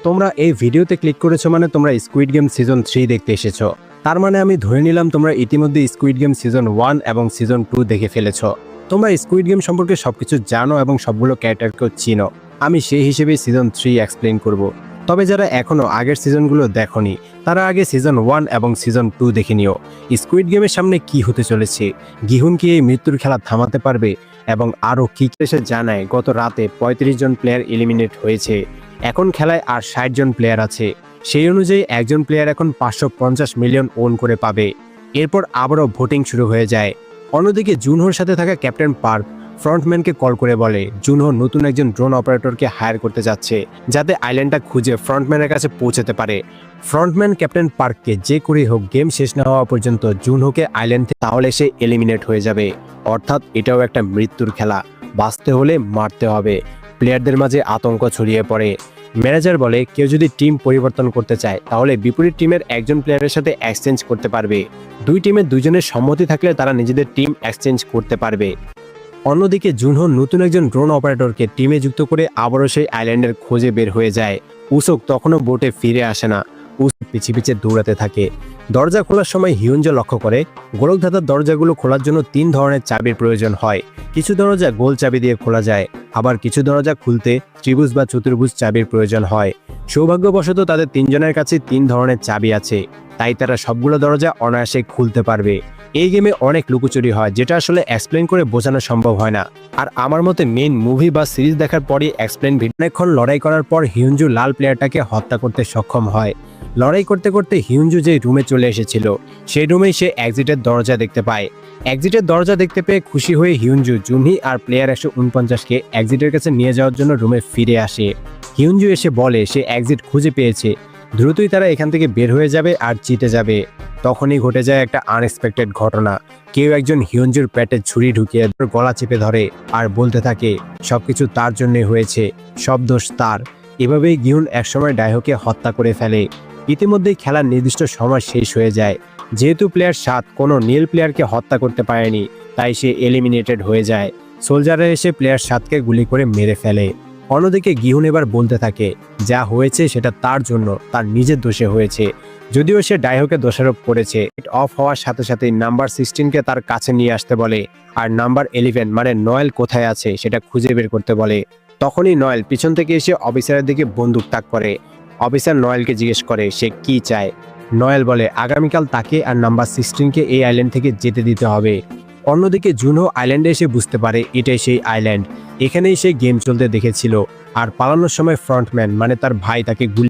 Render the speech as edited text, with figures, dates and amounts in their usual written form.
তোমরা এই ভিডিওতে ক্লিক করেছো মানে তোমরা স্কুইড গেম সিজন 3 দেখতে এসেছো। তার মানে আমি ধরে নিলাম তোমরা ইতিমধ্যে স্কুইড গেম সিজন 1 এবং সিজন 2 দেখে ফেলেছো। তোমরা স্কুইড গেম সম্পর্কে সবকিছু জানো এবং সবগুলো ক্যারেক্টারকেও চিনো। আমি সেই হিসেবে সিজন 3 এক্সপ্লেইন করব। তবে যারা এখনো আগের সিজনগুলো দেখোনি তারা আগে সিজন 1 এবং সিজন 2 দেখে নিও। স্কুইড গেমের সামনে কি হতে চলেছে, গিহুন কি এই মৃত্যুর খেলা থামাতে পারবে এবং আরও কি এসে জানায় গত রাতে 35 জন প্লেয়ার এলিমিনেট হয়েছে। এখন খেলায় আর 60 জন প্লেয়ার আছে। সেই অনুযায়ী একজন প্লেয়ার এখন 550 মিলিয়ন ওন করে পাবে। এরপর আবারও ভোটিং শুরু হয়ে যায়। অন্যদিকে জুনহোর সাথে থাকা ক্যাপ্টেন পার্ক ফ্রন্টম্যানকে কল করে বলে জুনহো নতুন একজন ড্রোন অপারেটরকে হায়ার করতে যাচ্ছে যাতে আইল্যান্ডটা খুঁজে ফ্রন্টম্যানের কাছে পৌঁছাতে পারে। ফ্রন্টম্যান ক্যাপ্টেন পার্ককে যে করেই হোক গেম শেষ না হওয়া পর্যন্ত জুনহোকে আইল্যান্ড থেকে তাহলে সে এলিমিনেট হয়ে যাবে। অর্থাৎ এটাও একটা মৃত্যুর খেলা, বাঁচতে হলে মারতে হবে। প্লেয়ারদের মাঝে আতঙ্ক ছড়িয়ে পড়ে। ম্যানেজার বলে কেউ যদি টিম পরিবর্তন করতে চায় তাহলে বিপরীত টিমের একজন প্লেয়ারের সাথে এক্সচেঞ্জ করতে পারবে। দুই টিমের দুজনের সম্মতি থাকলে তারা নিজেদের টিম এক্সচেঞ্জ করতে পারবে। অন্যদিকে জুনহো নতুন একজন ড্রোন অপারেটরকে টিমে যুক্ত করে আবারও সেই আইল্যান্ডের খোঁজে বের হয়ে যায়। উসক তখনও বোটে ফিরে আসে না। উসক পিছে পিছে দৌড়াতে থাকে। দরজা খোলার সময় হিউনজো লক্ষ্য করে গোলকধাঁধার দরজাগুলো খোলার জন্য 3 ধরনের চাবির প্রয়োজন হয়। কিছু দরজা গোল চাবি দিয়ে খোলা যায়, আবার কিছু দরজা খুলতে ত্রিভুজ বা চতুর্ভুজ চাবির প্রয়োজন হয়। সৌভাগ্যবশত তাদের 3 জনের কাছে 3 ধরনের চাবি আছে, তাই তারা সবগুলো দরজা অনায়াসে খুলতে পারবে। এই গেমে অনেক লুকোচুরি হয় যেটা আসলে এক্সপ্লেন করে বোঝানো সম্ভব হয় না। আর আমার মতে মেইন মুভি বা সিরিজ দেখার পরই এক্সপ্লেন অনেকক্ষণ লড়াই করার পর হিউনজু লাল প্লেয়ারটাকে হত্যা করতে সক্ষম হয়। লড়াই করতে করতে হিউনজু যে রুমে চলে এসেছিল সেই রুমেই সে এক্সিটের দরজা দেখতে পায়। এক্সিটের দরজা দেখতে পেয়ে খুশি হয়ে হিউনজু জুনহি আর প্লেয়ার 149কে এক্সিটের কাছে নিয়ে যাওয়ার জন্য রুমে ফিরে আসে। হিউনজু এসে বলে সে এক্সিট খুঁজে পেয়েছে, দ্রুতই তারা এখান থেকে বের হয়ে যাবে আর জিতে যাবে। তখনই ঘটে যায় একটা আনএক্সপেক্টেড ঘটনা। কেউ একজন হিউনজুর পেটে ছুরি ঢুকিয়ে গলা চেপে ধরে আর বলতে থাকে সবকিছু তার জন্যই হয়েছে, সব দোষ তার। এভাবেই গিহুন একসময় ডাইহোকে হত্যা করে ফেলে। ইতিমধ্যেই খেলার নির্দিষ্ট সময় শেষ হয়ে যায়। যেহেতু প্লেয়ার 7 কোনো নীল প্লেয়ারকে হত্যা করতে পারেনি তাই সে এলিমিনেটেড হয়ে যায়। সোলজাররা এসে প্লেয়ার 7কে গুলি করে মেরে ফেলে। অন্যদিকে গিহুন এবার বলতে থাকে যা হয়েছে সেটা তার জন্য, তার নিজের দোষে হয়েছে। যদিও সে ডাইহোকে দোষারোপ করেছে। অফ হওয়ার সাথে সাথেই নাম্বার 16কে তার কাছে নিয়ে আসতে বলে আর নাম্বার 11 মানে নয়েল কোথায় আছে সেটা খুঁজে বের করতে বলে। তখনই নয়েল পিছন থেকে এসে অফিসারের দিকে বন্দুক তাক করে। অফিসার নয়েলকে জিজ্ঞেস করে সে কি চায়। নয়েল বলে আগামীকাল তাকে আর নাম্বার 16কে এই আইল্যান্ড থেকে যেতে দিতে হবে। অন্যদিকে জুনহো আইল্যান্ডে এসে বুঝতে পারে এটাই সেই আইল্যান্ড, এখানেই সে গেম চলতে দেখেছিল। আর পালানোর সময় ফ্রন্টম্যান মানে তার ভাই তাকে গুলি